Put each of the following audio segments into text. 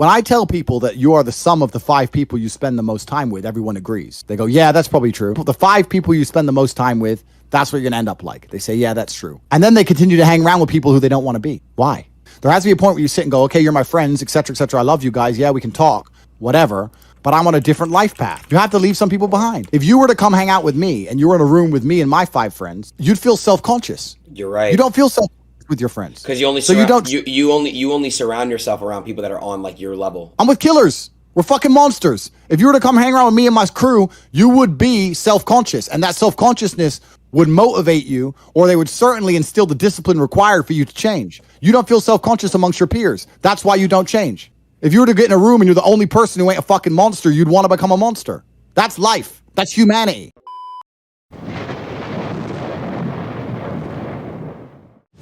When I tell people that you are the sum of the 5 people you spend the most time with, everyone agrees. They go, yeah, that's probably true. The 5 people you spend the most time with, that's what you're going to end up like. They say, yeah, that's true. And then they continue to hang around with people who they don't want to be. Why? There has to be a point where you sit and go, okay, you're my friends, etc., etc. I love you guys. Yeah, we can talk, whatever. But I'm on a different life path. You have to leave some people behind. If you were to come hang out with me and you were in a room with me and my 5 friends, you'd feel self-conscious. You're right. You don't feel self-conscious with your friends. Because you only you only surround yourself around people that are on like your level. I'm with killers. We're fucking monsters. If you were to come hang around with me and my crew, you would be self-conscious. And that self-consciousness would motivate you, or they would certainly instill the discipline required for you to change. You don't feel self-conscious amongst your peers. That's why you don't change. If you were to get in a room and you're the only person who ain't a fucking monster, you'd want to become a monster. That's life. That's humanity.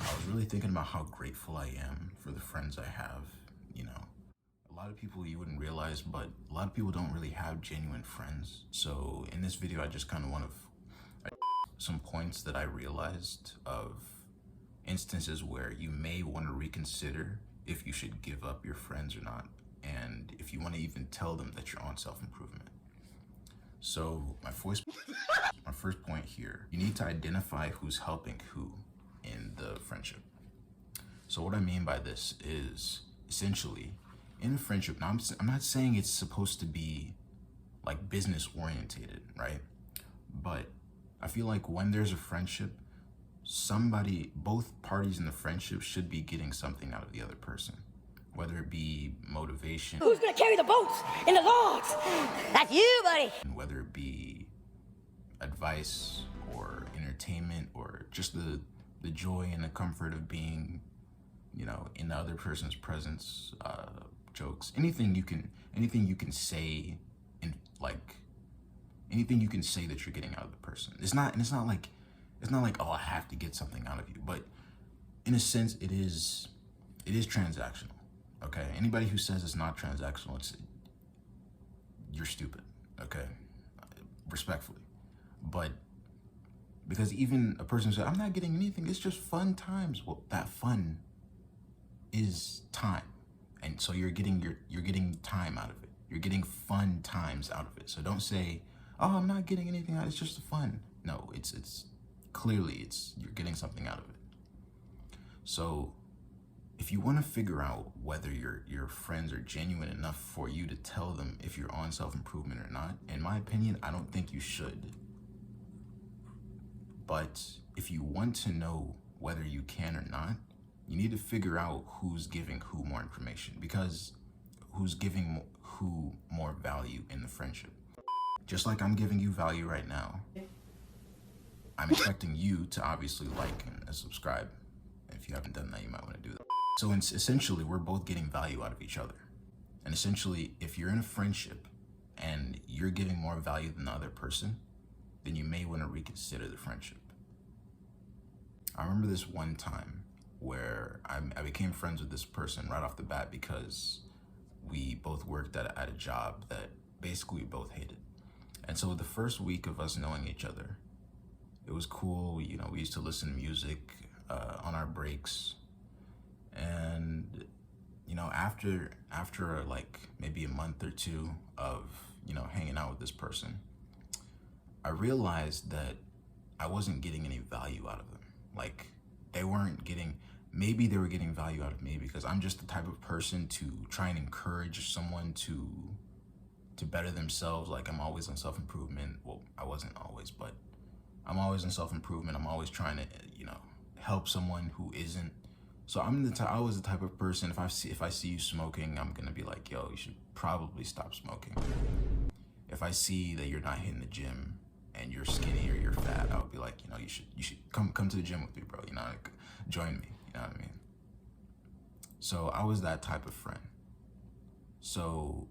I was really thinking about how grateful I am for the friends I have. You know, a lot of people you wouldn't realize, but a lot of people don't really have genuine friends. So in this video, I just kind of want to some points that I realized of instances where you may want to reconsider if you should give up your friends or not, and if you want to even tell them that you're on self-improvement. So my first point here, you need to identify who's helping who in the friendship. So what I mean by this is essentially in a friendship, now I'm not saying it's supposed to be like business orientated, right? But I feel like when there's a friendship, both parties in the friendship should be getting something out of the other person, whether it be motivation. Who's gonna carry the boats and the logs? That's you, buddy. And whether it be advice or entertainment or just the joy and the comfort of being, you know, in the other person's presence, jokes, anything you can say, in like anything you can say that you're getting out of the person. It's not like, oh, I have to get something out of you, but in a sense, it is transactional. Okay, anybody who says it's not transactional, you're stupid. Okay, respectfully, but because even a person says, I'm not getting anything, it's just fun times. Well, that fun is time, and so you're getting time out of it. You're getting fun times out of it. So don't say, oh, I'm not getting anything out, it's just fun. No, it's clearly you're getting something out of it. So if you want to figure out whether your friends are genuine enough for you to tell them if you're on self-improvement or not, in my opinion, I don't think you should. But if you want to know whether you can or not, you need to figure out who's giving who more information, because who's giving who more value in the friendship. Just like I'm giving you value right now, I'm expecting you to obviously like and subscribe. If you haven't done that, you might want to do that. So essentially, we're both getting value out of each other. And essentially, if you're in a friendship and you're giving more value than the other person, then you may want to reconsider the friendship. I remember this one time where I became friends with this person right off the bat because we both worked at a job that basically we both hated. And so the first week of us knowing each other, it was cool. You know, we used to listen to music on our breaks. And, you know, after like maybe a month or two of, you know, hanging out with this person, I realized that I wasn't getting any value out of them. Like maybe they were getting value out of me because I'm just the type of person to try and encourage someone to better themselves. Like I'm always on self-improvement. Well, I wasn't always, but I'm always on self-improvement. I'm always trying to, you know, help someone who isn't. So I was the type of person, if I see you smoking, I'm gonna be like, yo, you should probably stop smoking. If I see that you're not hitting the gym and you're skinny or you're fat, I would be like, you know, you should come to the gym with me, bro. You know, like, join me. You know what I mean? So I was that type of friend. So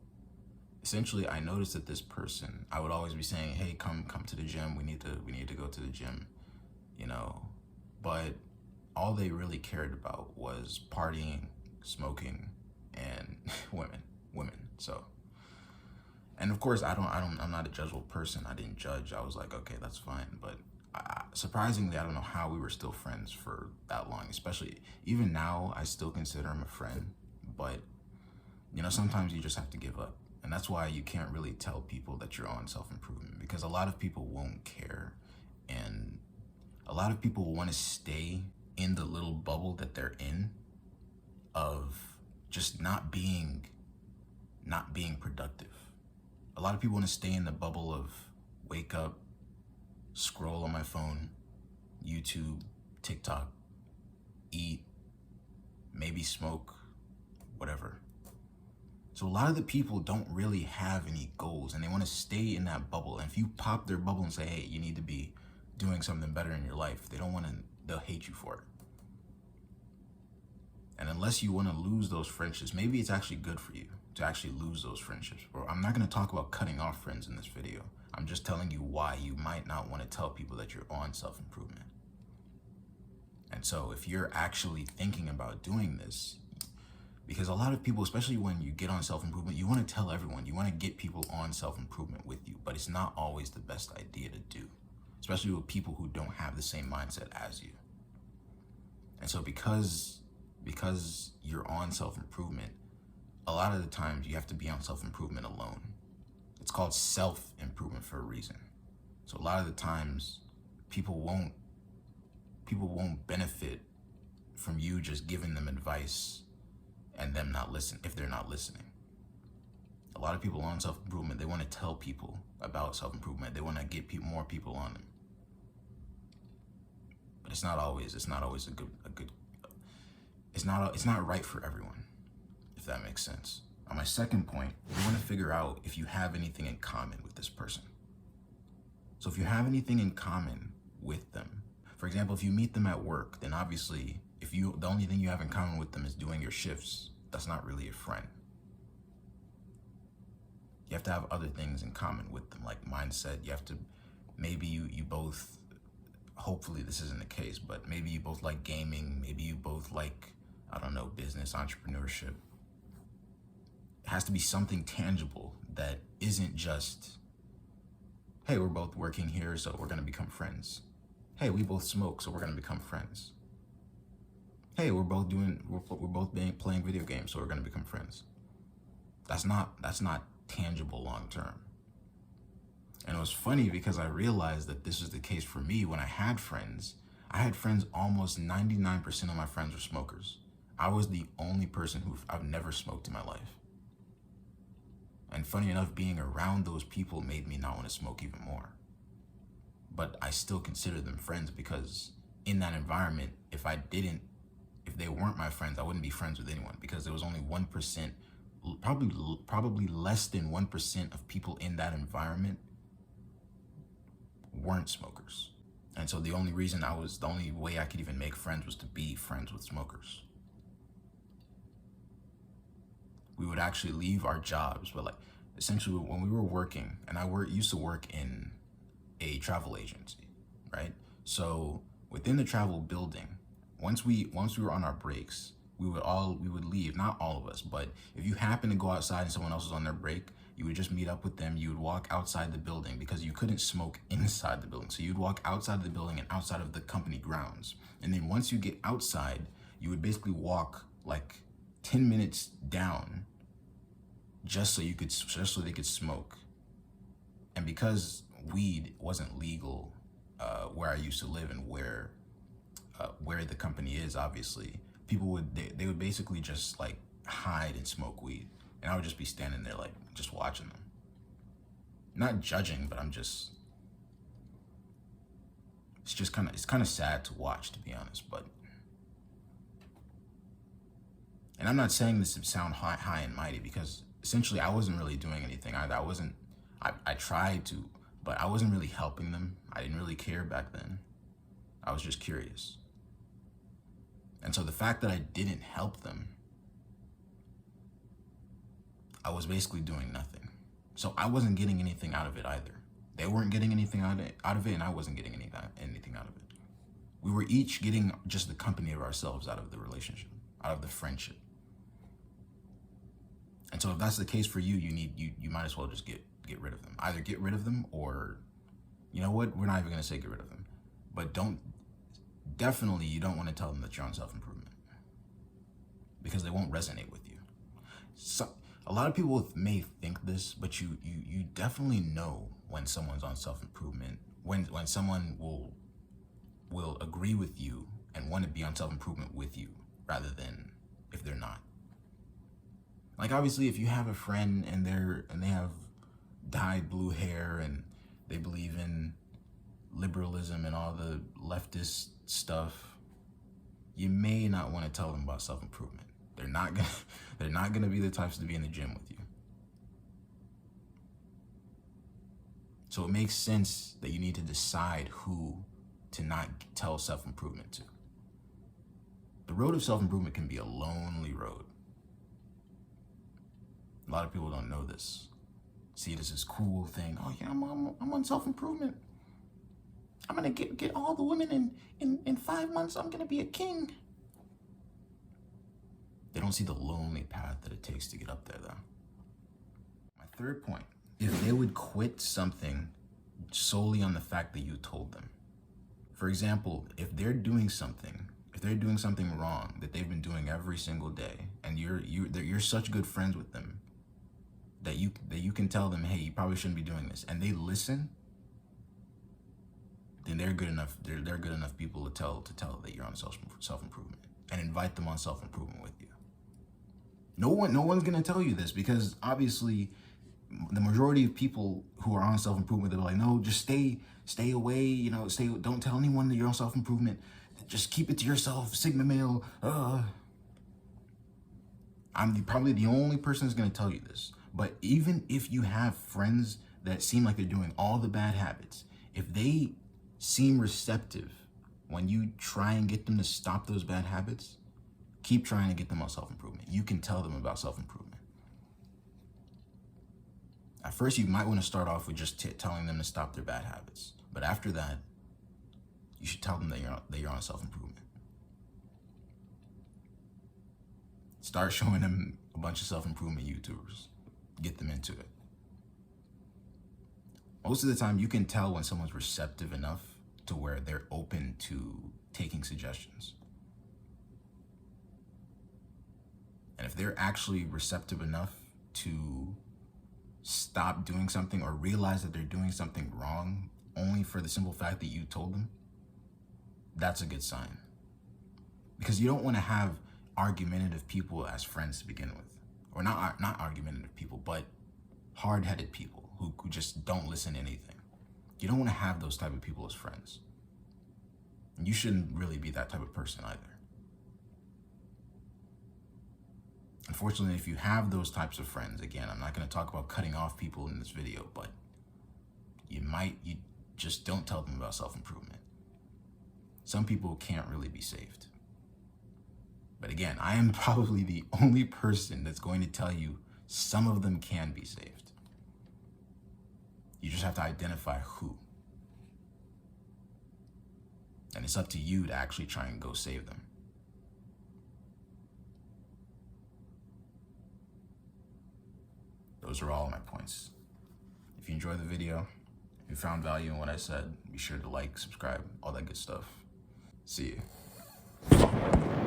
essentially, I noticed that this person, I would always be saying, hey, come to the gym. We need to go to the gym, you know. But all they really cared about was partying, smoking, and women. So, and of course, I'm not a judgmental person. I didn't judge. I was like, okay, that's fine. But surprisingly, I don't know how we were still friends for that long. Especially even now, I still consider him a friend. But You know, sometimes you just have to give up. And that's why you can't really tell people that you're on self-improvement, because a lot of people won't care. And a lot of people want to stay in the little bubble that they're in of just not being productive. A lot of people want to stay in the bubble of wake up, scroll on my phone, YouTube, TikTok, eat, maybe smoke, whatever. So a lot of the people don't really have any goals, and they want to stay in that bubble. And if you pop their bubble and say, hey, you need to be doing something better in your life, they'll hate you for it. And unless you want to lose those friendships, maybe it's actually good for you to actually lose those friendships. Bro, I'm not going to talk about cutting off friends in this video. I'm just telling you why you might not want to tell people that you're on self-improvement. And so if you're actually thinking about doing this, because a lot of people, especially when you get on self-improvement, you want to tell everyone, you want to get people on self-improvement with you, but it's not always the best idea to do, especially with people who don't have the same mindset as you. And so because you're on self-improvement, a lot of the times you have to be on self-improvement alone. It's called self-improvement for a reason. So a lot of the times people won't benefit from you just giving them advice and them not listen if they're not listening. A lot of people on self-improvement, they want to tell people about self-improvement. They want to get more people on them. But it's not always a good it's not right for everyone, if that makes sense. On my second point, you want to figure out if you have anything in common with this person. So if you have anything in common with them, for example, if you meet them at work, then obviously the only thing you have in common with them is doing your shifts, that's not really a friend. You have to have other things in common with them, like mindset. You have to, maybe you both, hopefully this isn't the case, but maybe you both like gaming, maybe you both like, I don't know, business, entrepreneurship. It has to be something tangible that isn't just, hey, we're both working here, so we're gonna become friends. Hey, we both smoke, so we're gonna become friends. Hey, we're both playing video games, so we're gonna become friends. That's not tangible long term. And it was funny because I realized that this was the case for me when I had friends. Almost 99% of my friends were smokers. I was the only person I've never smoked in my life. And funny enough, being around those people made me not want to smoke even more. But I still consider them friends, because in that environment, if they weren't my friends, I wouldn't be friends with anyone, because there was only 1%, probably less than 1% of people in that environment weren't smokers. And so the only way I could even make friends was to be friends with smokers. We would actually leave our jobs, but like essentially when we were working, and I used to work in a travel agency, right? So within the travel building, once we were on our breaks, we would leave, not all of us, but if you happen to go outside and someone else was on their break, you would just meet up with them. You would walk outside the building, because you couldn't smoke inside the building. So you'd walk outside the building and outside of the company grounds. And then once you get outside, you would basically walk like 10 minutes down just so they could smoke. And because weed wasn't legal where I used to live and where the company is, obviously, people would basically just like hide and smoke weed, and I would just be standing there like just watching them, not judging, but it's kind of sad to watch, to be honest. But, and I'm not saying this to sound high and mighty, because essentially I wasn't really doing anything either. I tried to, but I wasn't really helping them. I didn't really care back then. I was just curious. And so the fact that I didn't help them, I was basically doing nothing. So I wasn't getting anything out of it either. They weren't getting anything out of it, and I wasn't getting anything out of it. We were each getting just the company of ourselves out of the relationship, out of the friendship. And so if that's the case for you, you might as well just get rid of them. Either get rid of them, or, you know what, we're not even gonna say get rid of them, but definitely you don't want to tell them that you're on self-improvement, because they won't resonate with you. So A lot of people may think this, but you definitely know when someone's on self-improvement, when someone will agree with you and want to be on self-improvement with you rather than if they're not. Like, obviously, if you have a friend and they have dyed blue hair and they believe in liberalism and all the leftist stuff, you may not want to tell them about self-improvement. They're not gonna be the types to be in the gym with you. So it makes sense that you need to decide who to not tell self-improvement to. The road of self-improvement can be a lonely road. A lot of people don't know this. See it as this cool thing. Oh yeah, I'm on self-improvement. I'm gonna get all the women in 5 months. I'm gonna be a king. They don't see the lonely path that it takes to get up there, though. My third point, if they would quit something solely on the fact that you told them. For example, if they're doing something wrong that they've been doing every single day, and you're such good friends with them that you can tell them, hey, you probably shouldn't be doing this, and they listen, then they're good enough. They're good enough people to tell that you're on self-improvement and invite them on self-improvement with you. No one's gonna tell you this, because obviously the majority of people who are on self-improvement, they're like, no, just stay away, don't tell anyone that you're on self-improvement. Just keep it to yourself, Sigma male. I'm probably the only person who's gonna tell you this. But even if you have friends that seem like they're doing all the bad habits, if they seem receptive when you try and get them to stop those bad habits, keep trying to get them on self-improvement. You can tell them about self-improvement. At first, you might want to start off with just telling them to stop their bad habits. But after that, you should tell them that you're on self-improvement. Start showing them a bunch of self-improvement YouTubers. Get them into it. Most of the time, you can tell when someone's receptive enough to where they're open to taking suggestions. And if they're actually receptive enough to stop doing something or realize that they're doing something wrong only for the simple fact that you told them, that's a good sign. Because you don't want to have argumentative people as friends to begin with. Or not argumentative people, but hard-headed people who just don't listen to anything. You don't want to have those type of people as friends. And you shouldn't really be that type of person either. Unfortunately, if you have those types of friends, again, I'm not going to talk about cutting off people in this video, but you just don't tell them about self-improvement. Some people can't really be saved. But again, I am probably the only person that's going to tell you some of them can be saved. You just have to identify who. And it's up to you to actually try and go save them. Those are all my points. If you enjoyed the video, if you found value in what I said, be sure to like, subscribe, all that good stuff. See you.